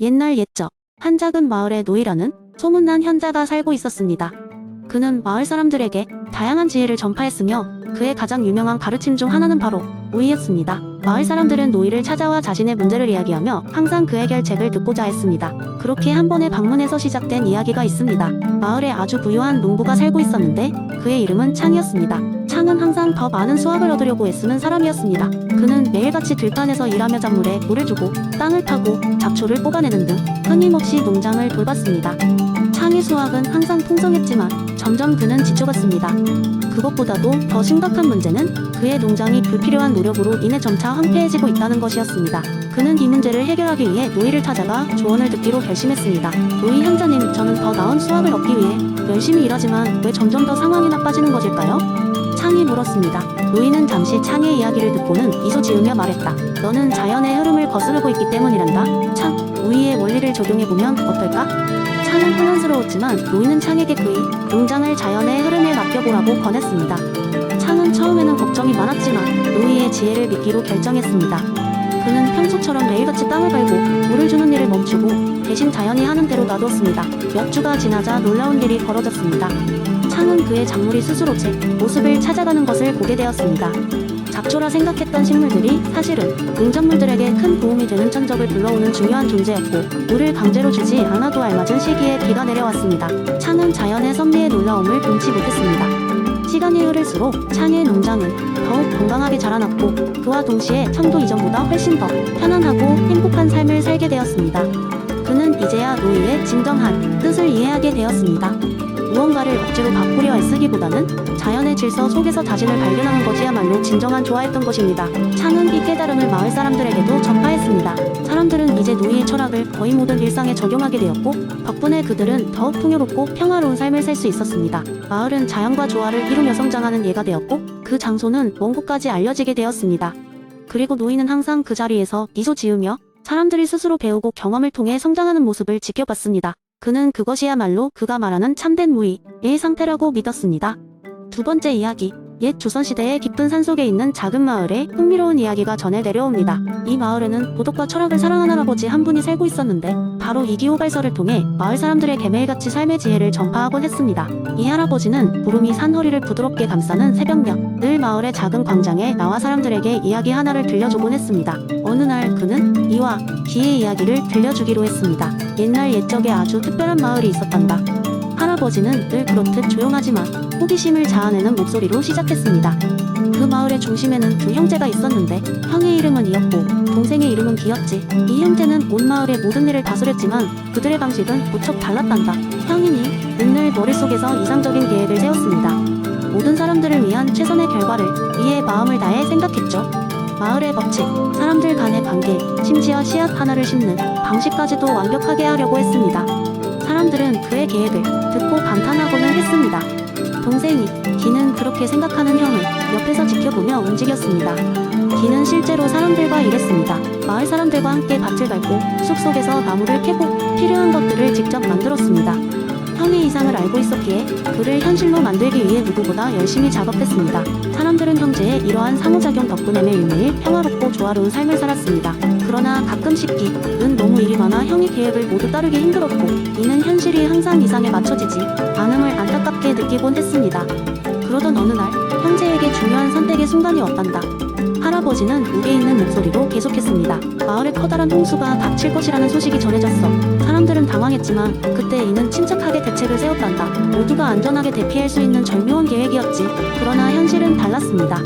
옛날 옛적 한 작은 마을에 노이라는 소문난 현자가 살고 있었습니다. 그는 마을 사람들에게 다양한 지혜를 전파했으며 그의 가장 유명한 가르침 중 하나는 바로 우이였습니다. 마을 사람들은 노이를 찾아와 자신의 문제를 이야기하며 항상 그의 결책을 듣고자 했습니다. 그렇게 한 번의 방문에서 시작된 이야기가 있습니다. 마을에 아주 부유한 농부가 살고 있었는데 그의 이름은 창이었습니다. 창은 항상 더 많은 수확을 얻으려고 애쓰는 사람이었습니다. 그는 매일같이 들판에서 일하며 작물에 물을 주고 땅을 파고 잡초를 뽑아내는 등 끊임없이 농장을 돌봤습니다. 창의 수확은 항상 풍성했지만 점점 그는 지쳐갔습니다. 그것보다도 더 심각한 문제는 그의 농장이 불필요한 노력으로 인해 점차 황폐해지고 있다는 것이었습니다. 그는 이 문제를 해결하기 위해 노이를 찾아가 조언을 듣기로 결심했습니다. 노이 현자님, 저는 더 나은 수확을 얻기 위해 열심히 일하지만 왜 점점 더 상황이 나빠지는 것일까요? 창이 물었습니다. 노이는 잠시 창의 이야기를 듣고는 미소 지으며 말했다. 너는 자연의 흐름을 거스르고 있기 때문이란다. 창, 우이의 원리를 적용해보면 어떨까? 창은 혼란스러웠지만 노이는 창에게 그의 농장을 자연의 흐름에 맡겨보라고 권했습니다. 창은 처음에는 걱정이 많았지만 노이의 지혜를 믿기로 결정했습니다. 그는 평소처럼 매일같이 땅을 갈고 물을 주는 일을 멈추고 대신 자연이 하는 대로 놔두었습니다. 몇 주가 지나자 놀라운 일이 벌어졌습니다. 창은 그의 작물이 스스로 제 모습을 찾아가는 것을 보게 되었습니다. 잡초라 생각했던 식물들이 사실은 농작물들에게 큰 도움이 되는 천적을 불러오는 중요한 존재였고 물을 강제로 주지 않아도 알맞은 시기에 비가 내려왔습니다. 창은 자연의 섭리의 놀라움을 금치 못했습니다. 시간이 흐를수록 창의 농장은 더욱 건강하게 자라났고 그와 동시에 창도 이전보다 훨씬 더 편안하고 행복한 삶을 살게 되었습니다. 그는 이제야 노이의 진정한 뜻을 이해하게 되었습니다. 무언가를 억지로 바꾸려 애쓰기보다는 자연의 질서 속에서 자신을 발견하는 것이야말로 진정한 조화였던 것입니다. 창은 이 깨달음을 마을 사람들에게도 전파했습니다. 사람들은 이제 노이의 철학을 거의 모든 일상에 적용하게 되었고 덕분에 그들은 더욱 풍요롭고 평화로운 삶을 살 수 있었습니다. 마을은 자연과 조화를 이루며 성장하는 예가 되었고 그 장소는 먼 곳까지 알려지게 되었습니다. 그리고 노이는 항상 그 자리에서 미소 지으며 사람들이 스스로 배우고 경험을 통해 성장하는 모습을 지켜봤습니다. 그는 그것이야말로 그가 말하는 참된 무의의 상태라고 믿었습니다. 두 번째 이야기, 옛 조선시대의 깊은 산속에 있는 작은 마을에 흥미로운 이야기가 전해 내려옵니다. 이 마을에는 도덕과 철학을 사랑하는 할아버지 한 분이 살고 있었는데 바로 이기호발설을 통해 마을 사람들에게 매일같이 삶의 지혜를 전파하곤 했습니다. 이 할아버지는 구름이 산 허리를 부드럽게 감싸는 새벽녘 늘 마을의 작은 광장에 나와 사람들에게 이야기 하나를 들려주곤 했습니다. 어느 날 그는 이와 기의 이야기를 들려주기로 했습니다. 옛날 옛적에 아주 특별한 마을이 있었단다. 할아버지는 늘 그렇듯 조용하지만 호기심을 자아내는 목소리로 시작했습니다. 그 마을의 중심에는 두 형제가 있었는데 형의 이름은 이었고 동생의 이름은 기였지. 이 형제는 온 마을의 모든 일을 다스렸지만 그들의 방식은 무척 달랐단다. 형이니 늘 머릿속에서 이상적인 계획을 세웠습니다. 모든 사람들을 위한 최선의 결과를 위해 마음을 다해 생각했죠. 마을의 법칙, 사람들 간의 관계, 심지어 씨앗 하나를 심는 방식까지도 완벽하게 하려고 했습니다. 사람들은 그의 계획을 듣고 감탄하고는 했습니다. 동생이 기는 그렇게 생각하는 형을 옆에서 지켜보며 움직였습니다. 기는 실제로 사람들과 일했습니다. 마을 사람들과 함께 밭을 밟고 숲속에서 나무를 캐고 필요한 것들을 직접 만들었습니다. 형의 이상을 알고 있었기에 그를 현실로 만들기 위해 누구보다 열심히 작업했습니다. 사람들은 형제의 이러한 상호작용 덕분에 매일매일 평화롭고 조화로운 삶을 살았습니다. 그러나 가끔씩 기는 너무 일이 많아 형의 계획을 모두 따르기 힘들었고 이는 현실이 항상 이상에 맞춰지지 않음을 안타깝게 느끼곤 했습니다. 그러던 어느 날 형제에게 중요한 선택의 순간이 왔단다. 할아버지는 무게 있는 목소리로 계속했습니다. 마을에 커다란 홍수가 닥칠 것이라는 소식이 전해졌어. 사람들은 당황했지만 그때 이는 침착하게 대책을 세웠단다. 모두가 안전하게 대피할 수 있는 절묘한 계획이었지. 그러나 현실은 달랐습니다.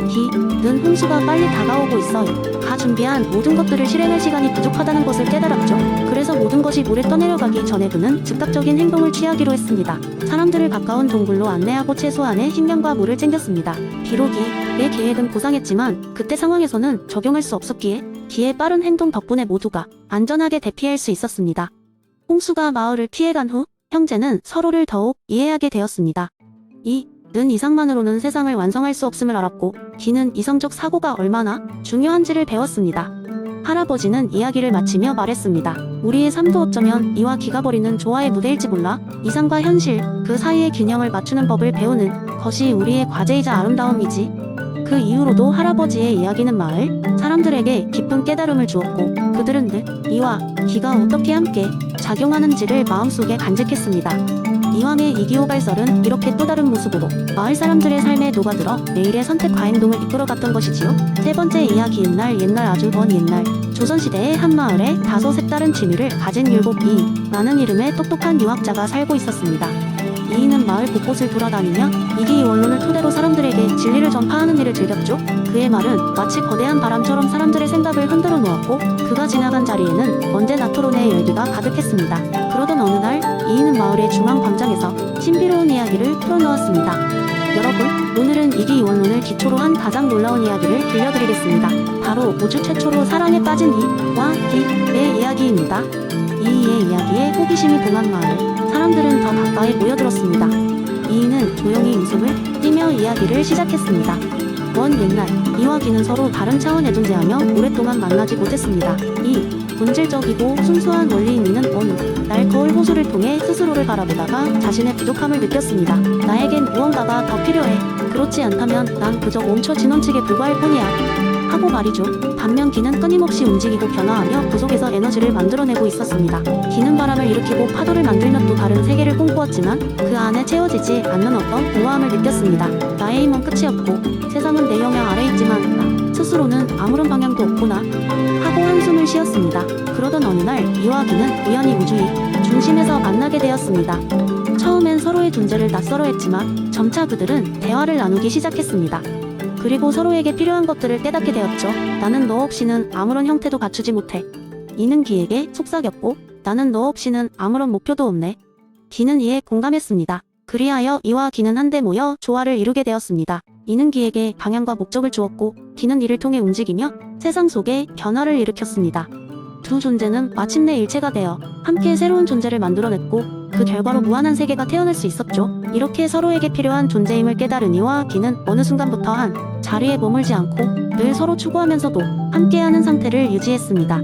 기는 홍수가 빨리 다가오고 있어 가 준비한 모든 것들을 실행할 시간이 부족하다는 것을 깨달았죠. 그래서 모든 것이 물에 떠내려가기 전에 그는 즉각적인 행동을 취하기로 했습니다. 사람들을 가까운 동굴로 안내하고 최소한의 식량과 물을 챙겼습니다. 비록 기의 계획은 고상했지만 그때 상황에서는 적용할 수 없었기에 기의 빠른 행동 덕분에 모두가 안전하게 대피할 수 있었습니다. 홍수가 마을을 피해간 후 형제는 서로를 더욱 이해하게 되었습니다. 는 이상만으로는 세상을 완성할 수 없음을 알았고 기는 이성적 사고가 얼마나 중요한지를 배웠습니다. 할아버지는 이야기를 마치며 말했습니다. 우리의 삶도 어쩌면 이와 기가 벌이는 조화의 무대일지 몰라. 이상과 현실, 그 사이의 균형을 맞추는 법을 배우는 것이 우리의 과제이자 아름다움이지. 그 이후로도 할아버지의 이야기는 마을 사람들에게 깊은 깨달음을 주었고 그들은 늘 이와 기가 어떻게 함께 작용하는지를 마음속에 간직했습니다. 이왕의 이기호발설은 이렇게 또 다른 모습으로 마을 사람들의 삶에 녹아들어 매일의 선택과 행동을 이끌어갔던 것이지요. 세 번째 이야기 옛날 아주 먼 옛날 조선시대의 한 마을에 다소 색다른 취미를 가진 많은 이름의 똑똑한 유학자가 살고 있었습니다. 이인은 마을 곳곳을 돌아다니며 이기 원론을 토대로 사람들에게 진리를 전파하는 일을 즐겼죠. 그의 말은 마치 거대한 바람처럼 사람들의 생각을 흔들어 놓았고 그가 지나간 자리에는 언제나 토론의 열기가 가득했습니다. 그러던 어느 날 이인은 마을의 중앙 광장에서 신비로운 이야기를 풀어놓았습니다. 여러분, 오늘은 이기 원론을 기초로 한 가장 놀라운 이야기를 들려드리겠습니다. 바로 우주 최초로 사랑에 빠진 이와 기의 이야기입니다. 이의 이야기에 호기심이 동한 마을 사람들은 더 가까이 모여들었습니다. 이인은 조용히 웃음을 띠며 이야기를 시작했습니다. 먼 옛날 이와 기는 서로 다른 차원에 존재하며 오랫동안 만나지 못했습니다. 이 본질적이고 순수한 원리인 이는 어느 날 거울 호수를 통해 스스로를 바라보다가 자신의 부족함을 느꼈습니다. 나에겐 무언가가 더 필요해. 그렇지 않다면 난 그저 멈춰 진원칙에 불과할 뿐이야. 하고 말이죠. 반면 기는 끊임없이 움직이고 변화하며 그 속에서 에너지를 만들어내고 있었습니다. 기는 바람을 일으키고 파도를 만들며 또 다른 세계를 꿈꾸었지만 그 안에 채워지지 않는 어떤 우아함을 느꼈습니다. 나의 힘은 끝이 없고 세상은 내 영향 아래 있지만 나 스스로는 아무런 방향도 없구나 하고 한숨을 쉬었습니다. 그러던 어느 날 이와 기는 우연히 우주의 중심에서 만나게 되었습니다. 처음엔 서로의 존재를 낯설어했지만 점차 그들은 대화를 나누기 시작했습니다. 그리고 서로에게 필요한 것들을 깨닫게 되었죠. 나는 너 없이는 아무런 형태도 갖추지 못해. 이는 기에게 속삭였고 나는 너 없이는 아무런 목표도 없네. 기는 이에 공감했습니다. 그리하여 이와 기는 한데 모여 조화를 이루게 되었습니다. 이는 기에게 방향과 목적을 주었고 기는 이를 통해 움직이며 세상 속에 변화를 일으켰습니다. 두 존재는 마침내 일체가 되어 함께 새로운 존재를 만들어냈고 그 결과로 무한한 세계가 태어날 수 있었죠. 이렇게 서로에게 필요한 존재임을 깨달은 이와 기는 어느 순간부터 한 자리에 머물지 않고 늘 서로 추구하면서도 함께하는 상태를 유지했습니다.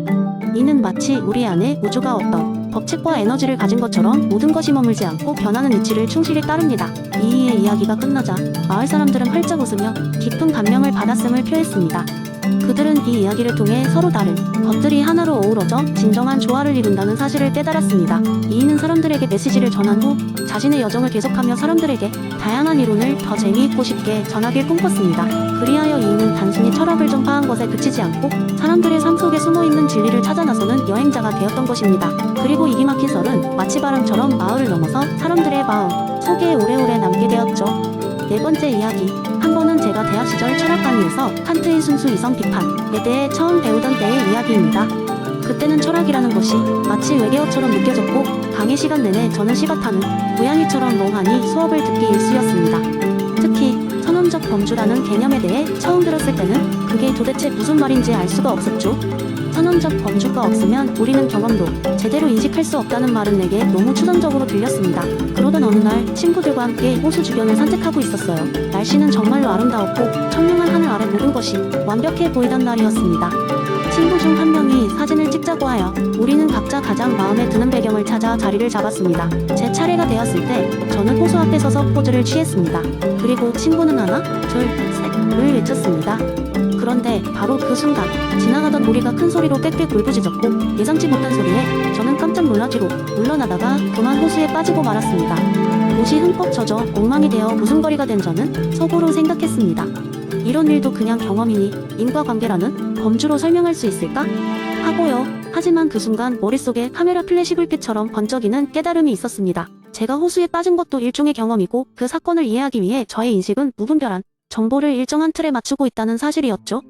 이는 마치 우리 안에 우주가 어떤 법칙과 에너지를 가진 것처럼 모든 것이 머물지 않고 변하는 이치를 충실히 따릅니다. 이의 이야기가 끝나자 마을 사람들은 활짝 웃으며 깊은 감명을 받았음을 표했습니다. 그들은 이 이야기를 통해 서로 다른 것들이 하나로 어우러져 진정한 조화를 이룬다는 사실을 깨달았습니다. 이인은 사람들에게 메시지를 전한 후 자신의 여정을 계속하며 사람들에게 다양한 이론을 더 재미있고 쉽게 전하길 꿈꿨습니다. 그리하여 이인은 단순히 철학을 전파한 것에 그치지 않고 사람들의 삶 속에 숨어있는 진리를 찾아 나서는 여행자가 되었던 것입니다. 그리고 이기 막힌 설은 마치 바람처럼 마을을 넘어서 사람들의 마음 속에 오래오래 남게 되었죠. 네 번째 이야기. 한 번은 제가 대학 시절 철학 강의에서 칸트의 순수 이성 비판에 대해 처음 배우던 때의 이야기입니다. 그때는 철학이라는 것이 마치 외계어처럼 느껴졌고 강의 시간 내내 저는 시바타는 고양이처럼 멍하니 수업을 듣기 일쑤였습니다. 특히 선언적 범주라는 개념에 대해 처음 들었을 때는 그게 도대체 무슨 말인지 알 수가 없었죠. 선언적 범주가 없으면 우리는 경험도 제대로 인식할 수 없다는 말은 내게 너무 추상적으로 들렸습니다. 그러던 어느 날 친구들과 함께 호수 주변을 산책하고 있었어요. 날씨는 정말로 아름다웠고 청명한 하늘 아래 모든 것이 완벽해 보이던 날이었습니다. 친구 중 한 명이 사진을 찍자고 하여 우리는 각자 가장 마음에 드는 배경을 찾아 자리를 잡았습니다. 제 차례가 되었을 때 저는 호수 앞에 서서 포즈를 취했습니다. 그리고 친구는 하나, 둘, 셋을 외쳤습니다. 그런데 바로 그 순간 지나가던 오리가 큰 소리로 꽥꽥 울부짖었고 예상치 못한 소리에 저는 깜짝 놀라 뒤로 물러나다가 그만 호수에 빠지고 말았습니다. 옷이 흠뻑 젖어 엉망이 되어 무슨거리가 된 저는 속으로 생각했습니다. 이런 일도 그냥 경험이니 인과관계라는 범주로 설명할 수 있을까? 하고요. 하지만 그 순간 머릿속에 카메라 플래시 불빛처럼 번쩍이는 깨달음이 있었습니다. 제가 호수에 빠진 것도 일종의 경험이고 그 사건을 이해하기 위해 저의 인식은 무분별한 정보를 일정한 틀에 맞추고 있다는 사실이었죠.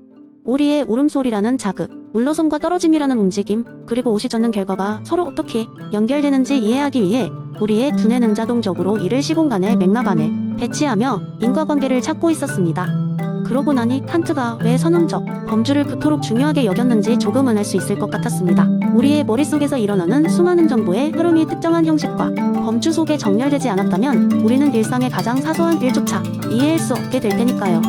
오리의 울음소리라는 자극, 물러섬과 떨어짐이라는 움직임, 그리고 옷이 젖는 결과가 서로 어떻게 연결되는지 이해하기 위해 우리의 두뇌는 자동적으로 이를 시공간의 맥락 안에 배치하며 인과관계를 찾고 있었습니다. 그러고 나니 칸트가 왜 선언적 범주를 그토록 중요하게 여겼는지 조금은 알 수 있을 것 같았습니다. 우리의 머릿속에서 일어나는 수많은 정보의 흐름이 특정한 형식과 범주 속에 정렬되지 않았다면 우리는 일상의 가장 사소한 일조차 이해할 수 없게 될 테니까요.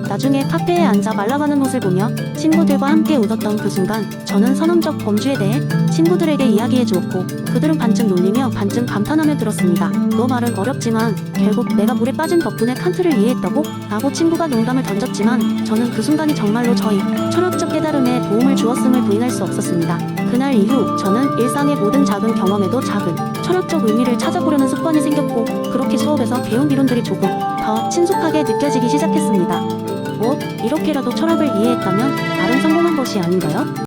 나중에 카페에 앉아 말라가는 옷을 보며 친구들과 함께 웃었던 그 순간 저는 선언적 범주에 대해 친구들에게 이야기해 주었고 그들은 반쯤 놀리며 반쯤 감탄하며 들었습니다. 너 말은 어렵지만 결국 내가 물에 빠진 덕분에 칸트를 이해했다고? 라고 친구가 농담을 던졌지만 저는 그 순간이 정말로 저희 철학적 깨달음에 도움을 주었음을 부인할 수 없었습니다. 그날 이후 저는 일상의 모든 작은 경험에도 작은 철학적 의미를 찾아보려는 습관이 생겼고 그렇게 수업에서 배운 이론들이 조금 더 친숙하게 느껴지기 시작했습니다. 뭐 이렇게라도 철학을 이해했다면 다른 성공한 것이 아닌가요?